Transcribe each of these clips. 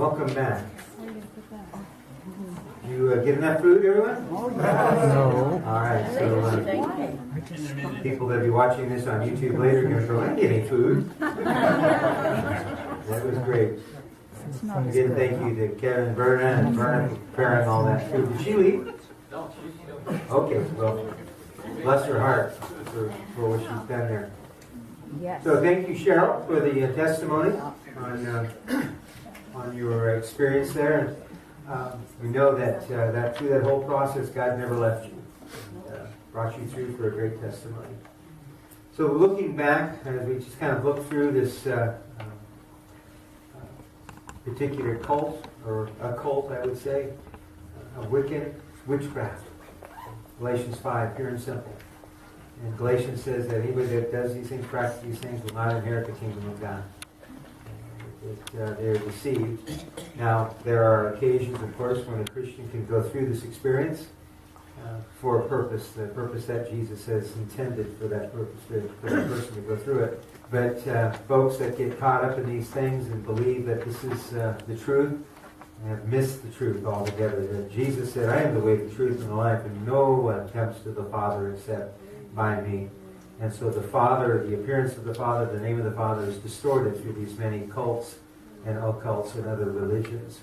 welcome back. You get enough food, everyone? No. All right, so people that will be watching this on YouTube later are going to go, I didn't get any food. That was great. Again, thank you to Kevin and Berna for preparing all that food. Did she leave? Okay, well, bless her heart for what she's done there. Yes. So thank you, Cheryl, for the testimony on your experience there. We know that through that whole process, God never left you. Brought you through for a great testimony. So looking back, as we just kind of look through this particular cult, or occult, I would say, a witchcraft. Galatians 5, pure and simple. And Galatians says that anybody that does these things, practices these things, will not inherit the kingdom of God. They're deceived. Now, there are occasions, of course, when a Christian can go through this experience for a purpose, the purpose that Jesus has intended for that purpose, for that person to go through it. But folks that get caught up in these things and believe that this is the truth have missed the truth altogether. That Jesus said, I am the way, the truth, and the life, and no one comes to the Father except by me. And so the Father, the appearance of the Father, the name of the Father is distorted through these many cults and occults and other religions.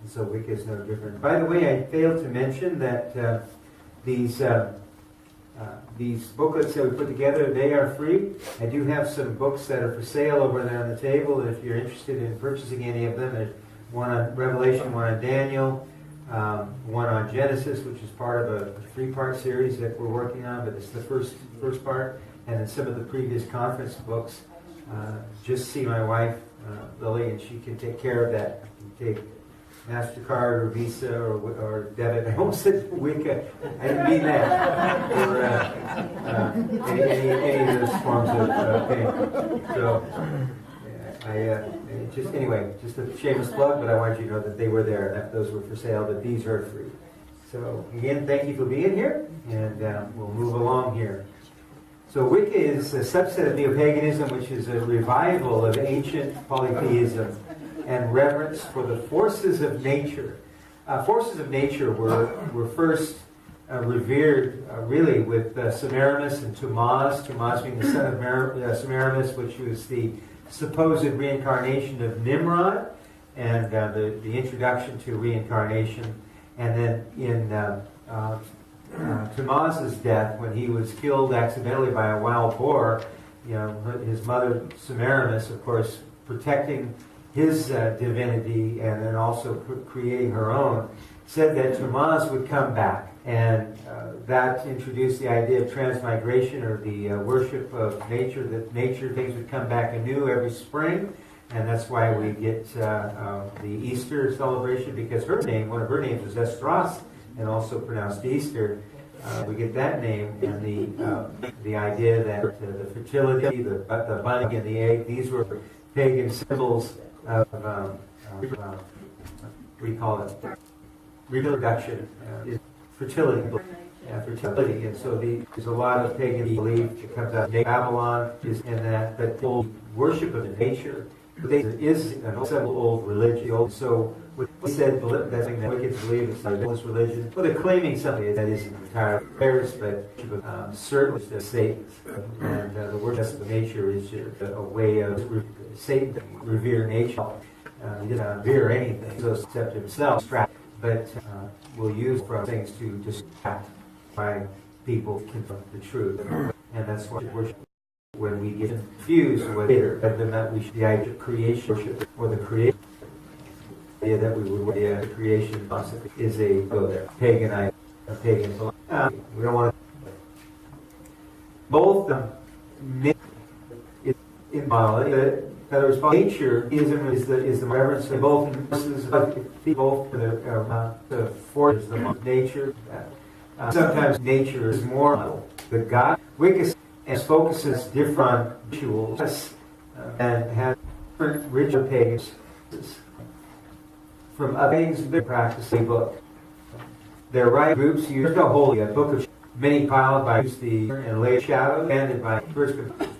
And so Wicca is no different. By the way, I failed to mention that these booklets that we put together, they are free. I do have some books that are for sale over there on the table. If you're interested in purchasing any of them, there's one on Revelation, one on Daniel, one on Genesis, which is part of a 3-part series that we're working on, but it's the first part. And then some of the previous conference books. Just see my wife, Lily, and she can take care of that. You can take MasterCard or Visa or debit. I almost said Wicca. I didn't mean that. Or any of those forms of payment. So, just a shameless plug, but I wanted you to know that they were there. That those were for sale, but these are free. So, again, thank you for being here, and we'll move along here. So Wicca is a subset of neo-paganism, which is a revival of ancient polytheism and reverence for the forces of nature. Forces of nature were first revered, really, with Semiramis and Tammuz. Tammuz being the son of Semiramis, which was the supposed reincarnation of Nimrod, and the introduction to reincarnation. And then in Tammuz's death, when he was killed accidentally by a wild boar, his mother Semiramis, of course, protecting his divinity and then also creating her own, said that Tammuz would come back, and that introduced the idea of transmigration, or the worship of nature, that nature things would come back anew every spring. And that's why we get the Easter celebration, because one of her names was Estros, and also pronounced Easter. We get that name, and the idea that the fertility, the bunny and the egg, these were pagan symbols of what do you call it? Reproduction, fertility. Fertility, and so there's a lot of pagan belief that comes out of Babylon, and that old worship of nature. Is an old religion. So what he said, that's something that Wiccans believe is the oldest religion. Well, they're claiming something that isn't entirely theirs, but certainly it's Satan's. And the worship of nature is a way of Satan revere nature. He doesn't revere anything, so except himself, but will use from things to distract by people from the truth. And that's why worship. When we get confused with it, then that we should the idea of creation worship, or the creation idea that we would the creation philosophy is a pagan idea, a pagan philosophy. We don't want to. Both in nature is the reverence of both for the forces of nature. Sometimes nature is more the God. Wicca and focuses different rituals and has different ritual pagans from other things they practice a book. Their right groups use the holy book of many piled by the and lay shadow, ended by first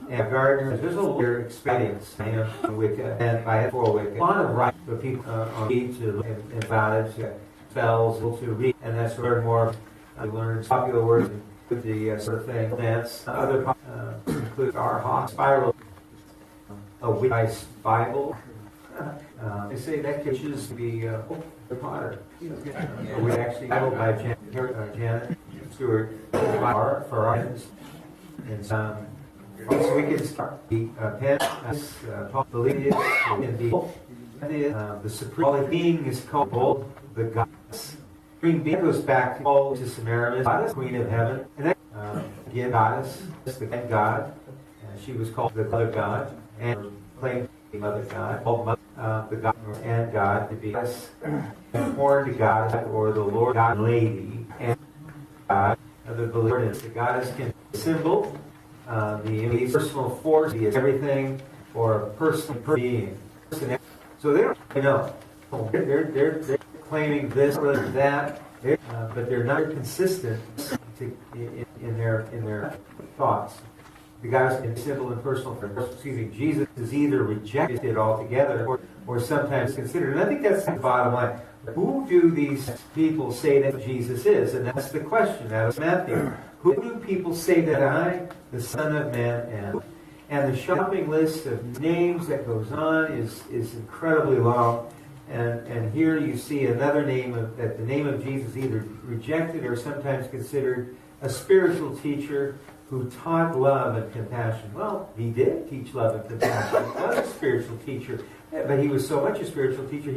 And Gardner, there's a little experience in Wicca, and I have for Wicca. A lot of right for people on read to and about it, spells to read, and that's learn more. I learned popular words with the sort of thing. That's other include our hawk spiral, a Wicca Bible. They say that catches to be Potter. We actually go by Janet Stewart for our friends. And so we can start the pen, believe the supreme being is called the goddess. Supreme being goes back to Semiramis, goddess, queen of heaven, and then again goddess, the god. She was called the mother god, and claimed to be mother god, called mother, the god and God to be goddess, born to God or the Lord God Lady, and God. The believer is the goddess can symbol the personal force is everything or a personal being. So they don't really know. They're claiming this or that, but they're not consistent in their thoughts. The goddess can be simple and personal. Jesus is either rejected altogether or sometimes considered. And I think that's the bottom line. Who do these people say that Jesus is? And that's the question out of Matthew. Who do people say that I, the Son of Man, am? And the shopping list of names that goes on is incredibly long. And here you see another name that the name of Jesus either rejected or sometimes considered a spiritual teacher who taught love and compassion. Well, he did teach love and compassion. He was a spiritual teacher. But he was so much a spiritual teacher,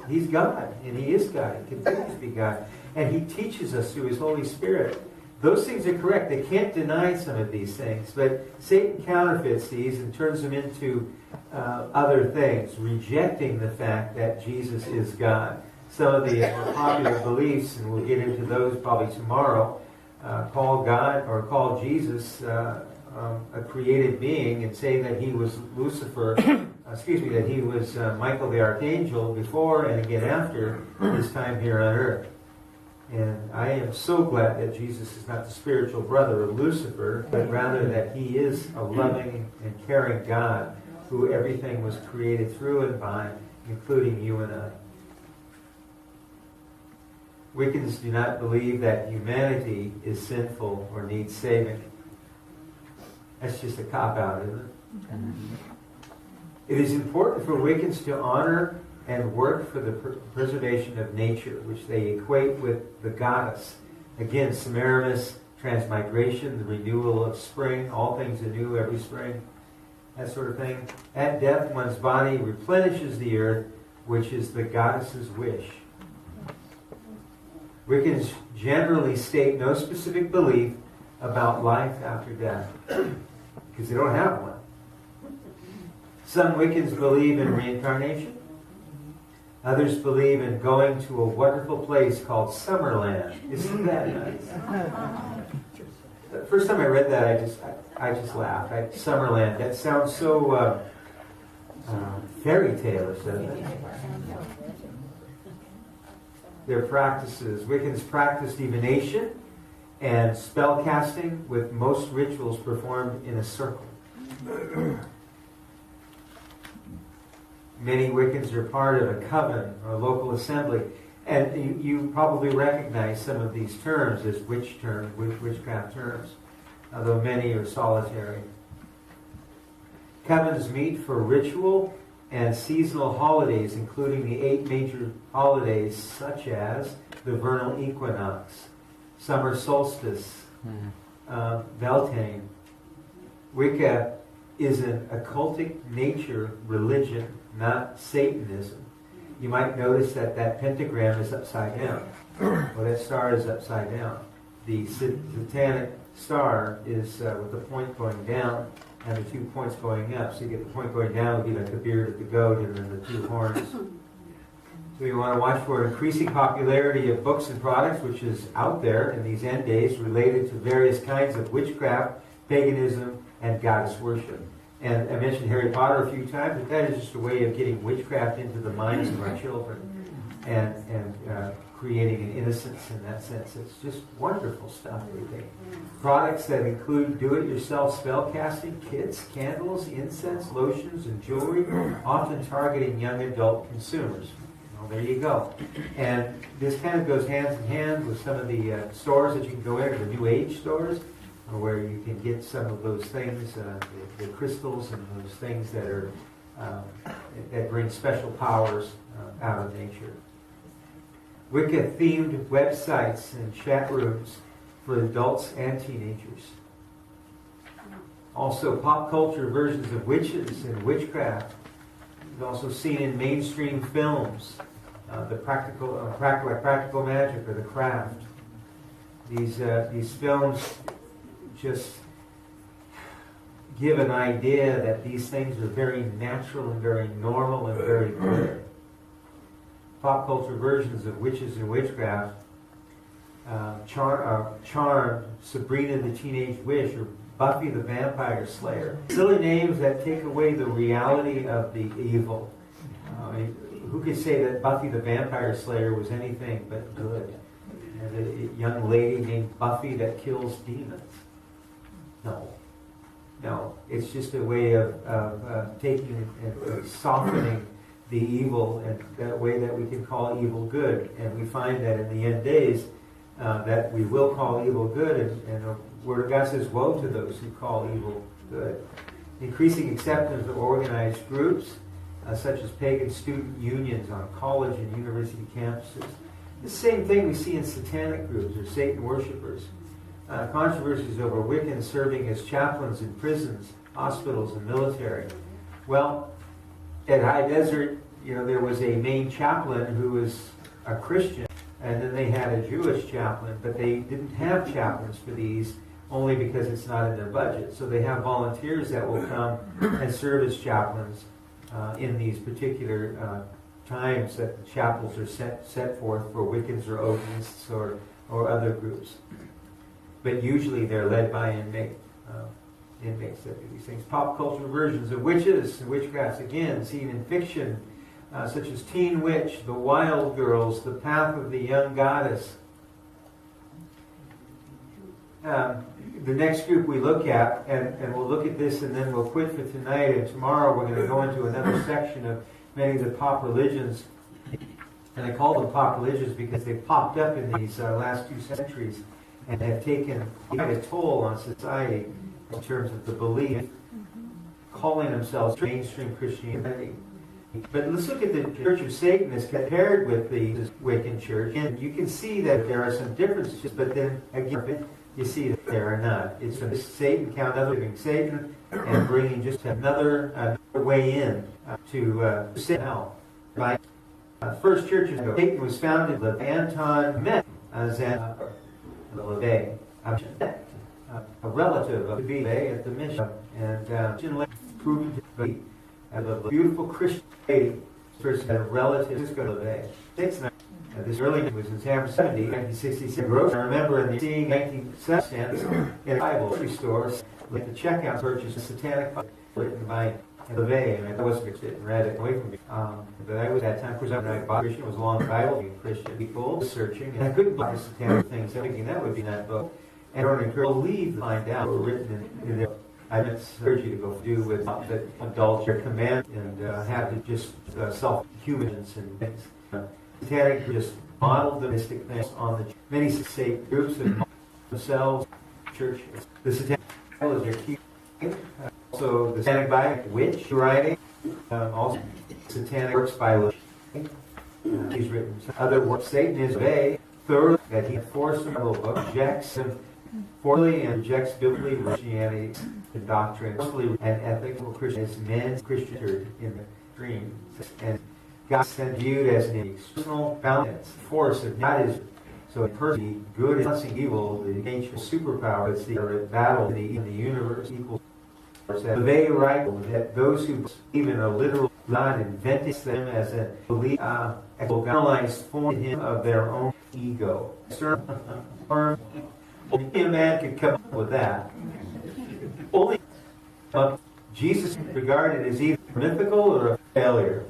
he's God, and he is God, he continues to be God. And he teaches us through his Holy Spirit. Those things are correct. They can't deny some of these things. But Satan counterfeits these and turns them into other things, rejecting the fact that Jesus is God. Some of the more popular beliefs, and we'll get into those probably tomorrow, call God or call Jesus a created being and say that he was Lucifer, that he was Michael the Archangel before and again after his time here on earth. And I am so glad that Jesus is not the spiritual brother of Lucifer, but rather that he is a loving and caring God who everything was created through and by, including you and I. Wiccans do not believe that humanity is sinful or needs saving. That's just a cop-out, isn't it? It is important for Wiccans to honor and work for the preservation of nature, which they equate with the goddess. Again, Semiramis, transmigration, the renewal of spring, all things anew every spring, that sort of thing. At death, one's body replenishes the earth, which is the goddess's wish. Wiccans generally state no specific belief about life after death, because they don't have one. Some Wiccans believe in reincarnation. Others believe in going to a wonderful place called Summerland. Isn't that nice? The first time I read that, I just laughed. Summerland. That sounds so fairy tale-ish, doesn't it? Their practices. Wiccans practice divination and spell casting, with most rituals performed in a circle. Many Wiccans are part of a coven or a local assembly. And you probably recognize some of these terms as witchcraft terms, although many are solitary. Covens meet for ritual and seasonal holidays, including the 8 major holidays such as the vernal equinox, summer solstice, Beltane. Wicca is an occultic nature religion, not Satanism. You might notice that pentagram is upside down. Well, that star is upside down. The satanic star is with the point going down and the 2 points going up. So you get the point going down would be like the beard of the goat and then the 2 horns. So you want to watch for increasing popularity of books and products, which is out there in these end days, related to various kinds of witchcraft, paganism, and goddess worship. And I mentioned Harry Potter a few times, but that is just a way of getting witchcraft into the minds of our children. And creating an innocence in that sense. It's just wonderful stuff, they think. Products that include do-it-yourself spell casting, kits, candles, incense, lotions, and jewelry, often targeting young adult consumers. Well, there you go. And this kind of goes hand in hand with some of the stores that you can go into, the New Age stores, where you can get some of those things, the crystals and those things that are that bring special powers out of nature. Wicca-themed websites and chat rooms for adults and teenagers. Also, pop culture versions of witches and witchcraft. It's also seen in mainstream films, the practical magic or the craft. These films just give an idea that these things are very natural and very normal and very good. Pop culture versions of witches and witchcraft, Charmed, Sabrina the Teenage Witch, or Buffy the Vampire Slayer. Silly names that take away the reality of the evil. Who could say that Buffy the Vampire Slayer was anything but good? And a young lady named Buffy that kills demons. No, it's just a way of taking and softening the evil, and that way that we can call evil good. And we find that in the end days, that we will call evil good, and the Word of God says, woe to those who call evil good. Increasing acceptance of organized groups, such as pagan student unions on college and university campuses. The same thing we see in satanic groups or Satan worshippers. Controversies over Wiccans serving as chaplains in prisons, hospitals, and military. Well, at High Desert, there was a main chaplain who was a Christian, and then they had a Jewish chaplain, but they didn't have chaplains for these only because it's not in their budget. So they have volunteers that will come and serve as chaplains in these particular times that the chapels are set forth for Wiccans or Occultists or other groups. But usually they're led by inmates that do these things. Pop culture versions of witches and witchcrafts, again, seen in fiction, such as Teen Witch, The Wild Girls, The Path of the Young Goddess. The next group we look at, and we'll look at this and then we'll quit for tonight, and tomorrow we're going to go into another section of many of the pop religions. And I call them pop religions because they've popped up in these last 2 centuries and have taken quite a toll on society in terms of the belief, calling themselves mainstream Christianity. But let's look at the Church of Satan as compared with the Wiccan Church, and you can see that there are some differences, but then again, you see that there are not. It's from Satan, count other Satan, and bringing just another way in to Satan. By first churches, Satan was founded with Anton Met as LaVey, a relative of LaVey at the mission, and proved to be a beautiful Christian lady. First had a relative, Cisco LaVey. This early was in San Francisco, 1966. I remember seeing 1970s in a Bible store at the checkout purchase a satanic book written by LaVey, and I wasn't interested and read it away from me. But I was at that time, of course, when I bought Christian, it was a long Bible, being Christian. People searching, and I couldn't buy the satanic things, thinking that would be in that book. And I don't encourage to find out what were written in there. I encourage you to go do with that indulge your command and have to just self-humans and things. Satanic just modeled the mystic things on the many Satan groups and themselves, churches. The satanic Bible is their key. Also, the satanic Bible, witch writing. Also, satanic works by LaVey. He's written other works. Satan is LaVey. Third, that he enforced the book, rejects and formally and rejects biblically Christianity and doctrine, and ethical Christians, men's Christian in the dream, and God is viewed as an external balance force of God is so a person good and balancing evil, the ancient superpower that's the battle in the universe equals. They write that those who believe in a literal God invented them as a belief, analyzed form him of their own ego. Only a man could come up with that. Only Jesus regarded as either mythical or a failure.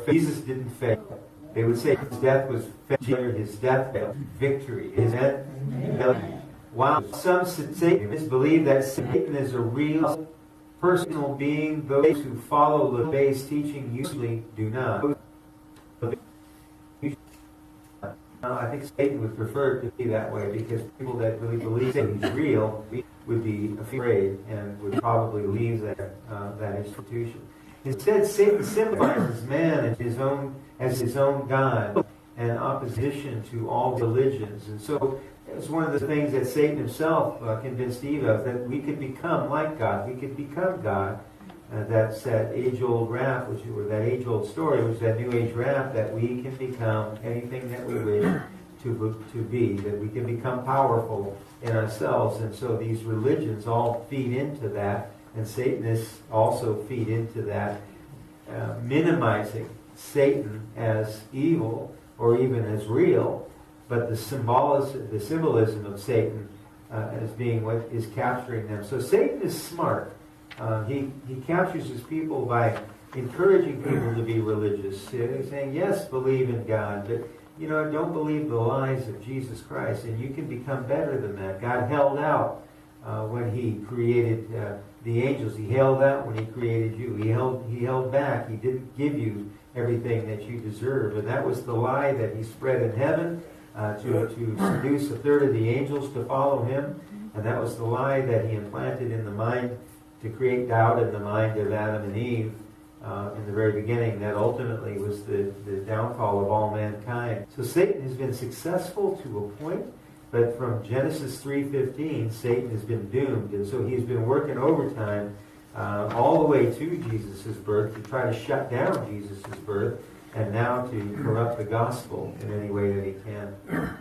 Jesus didn't fail. They would say his death was failure, his death victory, his end. While some Satanists believe that Satan is a real personal being, those who follow LaVey's teaching usually do not. I think Satan would prefer it to be that way, because people that really believe that he's real would be afraid and would probably leave that institution. Instead, Satan symbolizes man as his own God, and opposition to all religions. And so it's one of the things that Satan himself convinced Eve of, that we could become like God. We could become God. That's that age-old rap, or that age-old story, which is that New Age rap, that we can become anything that we wish to be, that we can become powerful in ourselves. And so these religions all feed into that, and Satanists also feed into that, minimizing Satan as evil or even as real, but the symbolism of Satan as being what is capturing them. So Satan is smart. He captures his people by encouraging people to be religious, saying, yes, believe in God, but don't believe the lies of Jesus Christ, and you can become better than that. God held out when he created the angels. He held out when he created you. He held back. He didn't give you everything that you deserve, and that was the lie that he spread in heaven to seduce a third of the angels to follow him, and that was the lie that he implanted in the mind, to create doubt in the mind of Adam and Eve in the very beginning. That ultimately was the downfall of all mankind. So Satan has been successful to a point, but from Genesis 3:15, Satan has been doomed, and so he's been working overtime all the way to Jesus' birth to try to shut down Jesus' birth, and now to corrupt the gospel in any way that he can.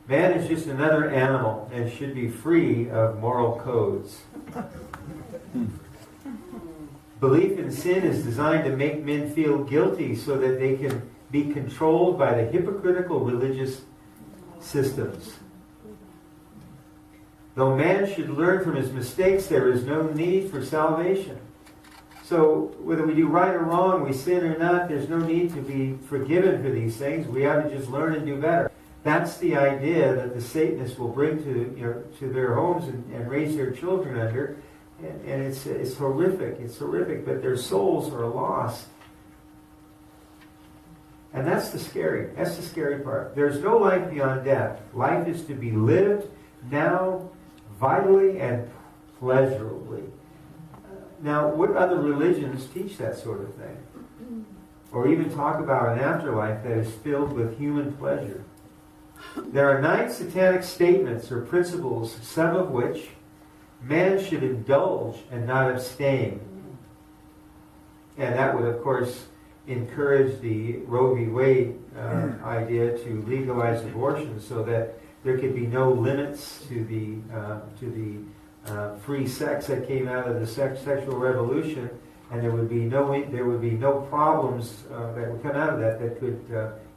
Man is just another animal and should be free of moral codes. Belief in sin is designed to make men feel guilty so that they can be controlled by the hypocritical religious systems. Though man should learn from his mistakes, there is no need for salvation. So whether we do right or wrong, we sin or not, there's no need to be forgiven for these things. We have to just learn and do better. That's the idea that the Satanists will bring to their homes and raise their children under, and it's horrific. It's horrific, but their souls are lost, and that's the scary part. There's no life beyond death. Life is to be lived now, vitally and pleasurably. Now, what other religions teach that sort of thing, or even talk about an afterlife that is filled with human pleasure? There are 9 satanic statements or principles, some of which man should indulge and not abstain. And that would, of course, encourage the Roe v. Wade idea to legalize abortion, so that there could be no limits to the free sex that came out of the sexual revolution, and there would be no problems that would come out of that could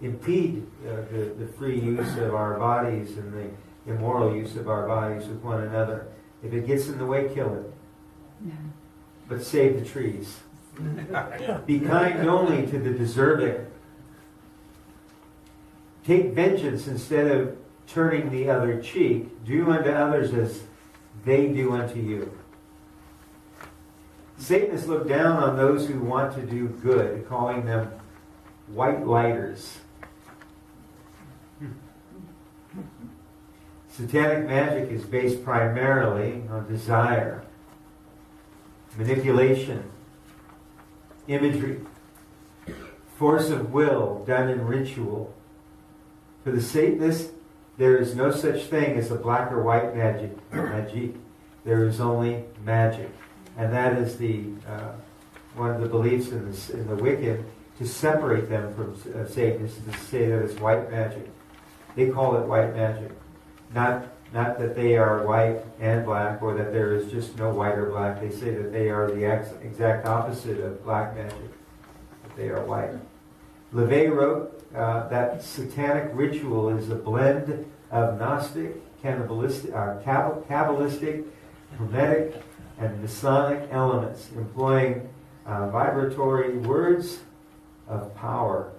impede the free use of our bodies and the immoral use of our bodies with one another. If it gets in the way, kill it. Yeah. But save the trees. Be kind only to the deserving. Take vengeance instead of turning the other cheek. Do unto others as they do unto you. Satanists look down on those who want to do good, calling them white lighters. Satanic magic is based primarily on desire, manipulation, imagery, force of will done in ritual. For the Satanist, there is no such thing as a black or white magic. There is only magic. And that is one of the beliefs in the wicked, to separate them from Satanists, to say that it's white magic. They call it white magic. Not that they are white and black, or that there is just no white or black. They say that they are the exact opposite of black magic, that they are white. LaVey wrote that satanic ritual is a blend of Gnostic, Kabbalistic, Hermetic, and Masonic elements, employing vibratory words, of power.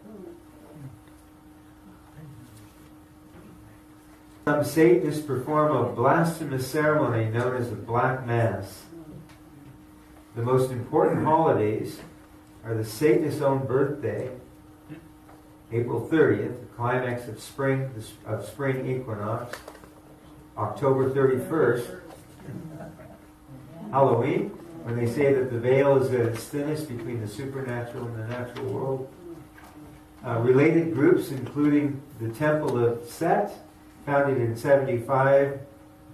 Some Satanists perform a blasphemous ceremony known as the Black Mass. The most important holidays are the Satanist's own birthday, April 30th, the climax of spring equinox, October 31st, Halloween, when they say that the veil is at its thinnest between the supernatural and the natural world. Related groups including the Temple of Set, founded in 75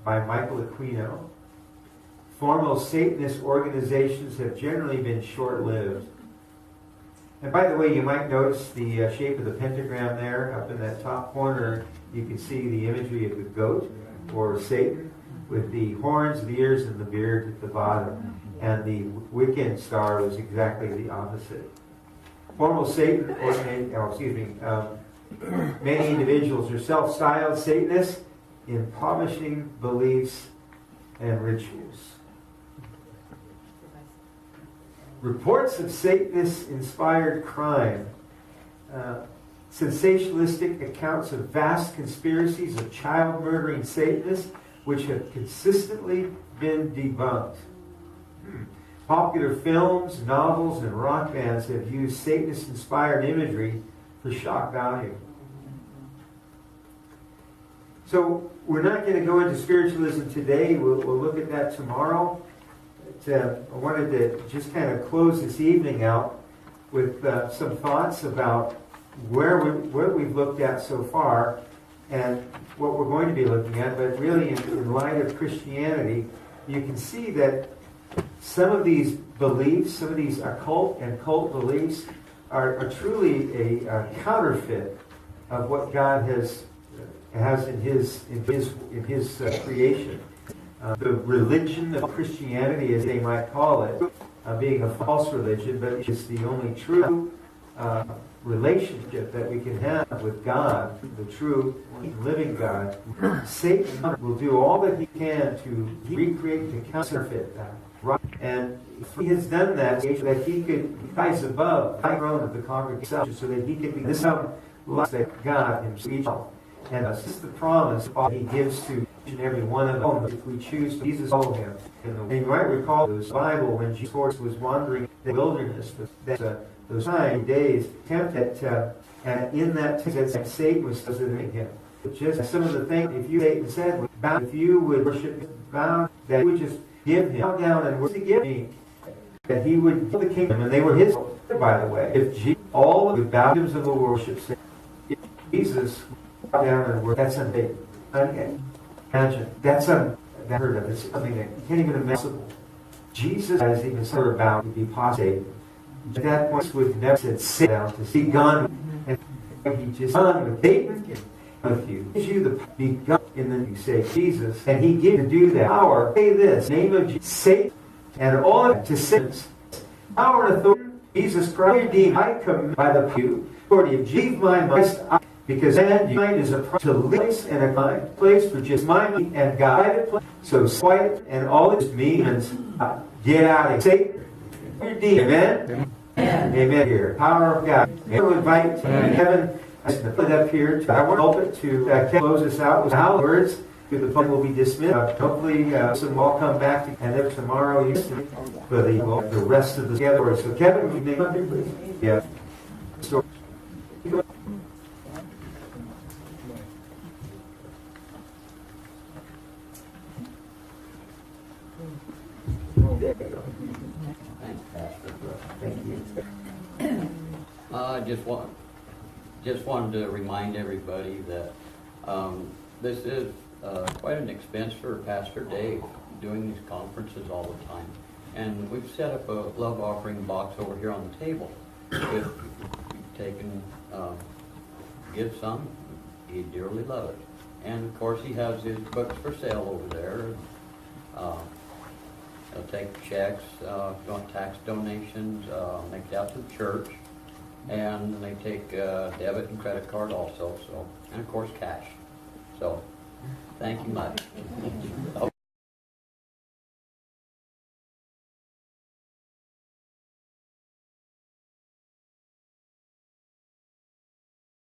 by Michael Aquino. Formal Satanist organizations have generally been short-lived. And by the way, you might notice the shape of the pentagram there. Up in that top corner, you can see the imagery of the goat, or Satan, with the horns, the ears, and the beard at the bottom. And the Wiccan star was exactly the opposite. Formal Satan, many individuals are self-styled Satanists in publishing beliefs and rituals. Reports of Satanist-inspired crime, sensationalistic accounts of vast conspiracies of child-murdering Satanists, which have consistently been debunked. Popular films, novels, and rock bands have used Satanist-inspired imagery for shock value. So we're not going to go into spiritualism today. We'll look at that tomorrow. But, I wanted to just kind of close this evening out with some thoughts about what we've looked at so far and what we're going to be looking at. But really, in light of Christianity, you can see that some of these beliefs, some of these occult and cult beliefs, are truly a counterfeit of what God has in His creation. The religion of Christianity, as they might call it, being a false religion, but it's the only true relationship that we can have with God, the true living God. Satan will do all that he can to recreate, to counterfeit that. And he has done that so that he could rise above the throne of the congregation, so that he could be this life that God himself. And this is the promise he gives to each and every one of us if we choose to Jesus follow him. And you might recall the Bible when Jesus was wandering in the wilderness, those 9 days, tempted, and in that time, Satan was visiting him. Just some of the things, if you Satan said, if you would worship bound, that he would just give him, bow down and worship, give me, that he would give the kingdom, and they were his, by the way. If all of the baptisms of the worship, if Jesus bow down and worship, that's unbelievable. Imagine, that's unheard of. It's something that you can't even imagine. Jesus has even said about to be apostate. At that point, would never said, sit down to see God, and he just done with Satan with you. Gives you the be God, and then you say Jesus, and he gives you to do that power. Say this, name of Jesus, Satan, and all of it to sinners. Power and authority, Jesus Christ, redeemed. I command by the authority of Jesus, my mind, because then mind is a to place and a kind place for just my mind and God. So quiet and all this means get out of Satan. Redeemed. Amen. Amen. Here, power of God. I will invite heaven. I put it up here. I want to help it to close us out with how words. The fun will be dismissed. Hopefully, some will all come back, and then tomorrow for the rest of the together. So, Kevin, would you name up here, please? Yeah. So, thank you. Just wanted to remind everybody that this is quite an expense for Pastor Dave doing these conferences all the time. And we've set up a love offering box over here on the table. If you've taken, give some, he'd dearly love it. And of course he has his books for sale over there. They'll take checks, don't tax donations, make it out to the church. And they take debit and credit card also, so, and of course cash. So, thank you much.